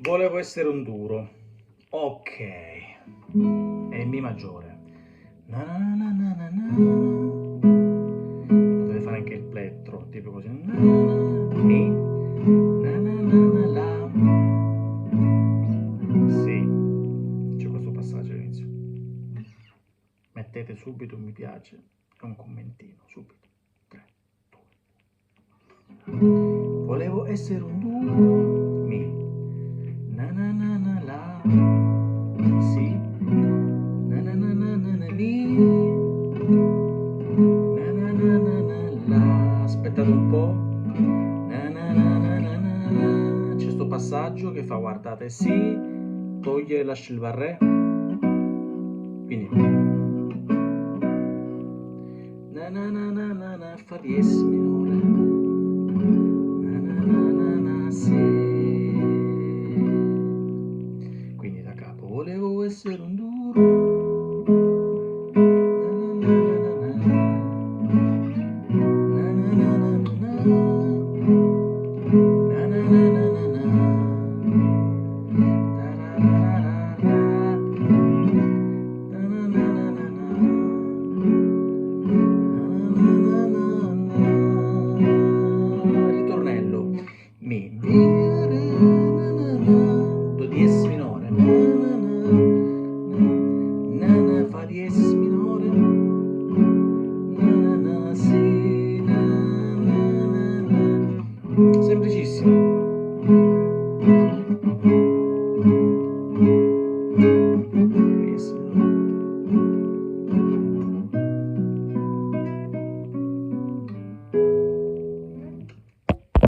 Volevo essere un duro. Ok. È Mi maggiore. Na na na na na na. Potete fare anche il plettro, tipo così. Na na na. Mi. Na na na na la. Sì. C'è questo passaggio all'inizio. Mettete subito un mi piace e un commentino, subito. 3, 2. Volevo essere un duro. Mi. Na na na na la. Sì. Na na na na na na mi. Na na na na na la. Aspettate un po'. Na na na na na na. C'è sto passaggio che fa, guardate, si toglie, lascia il barré. Quindi na na na na na na fa diesis minore. Na na na na na si. Quindi da capo volevo essere un duro. Ritornello. Mi. Do diesis minore. Fa diesis minore. Si. Semplicissimo.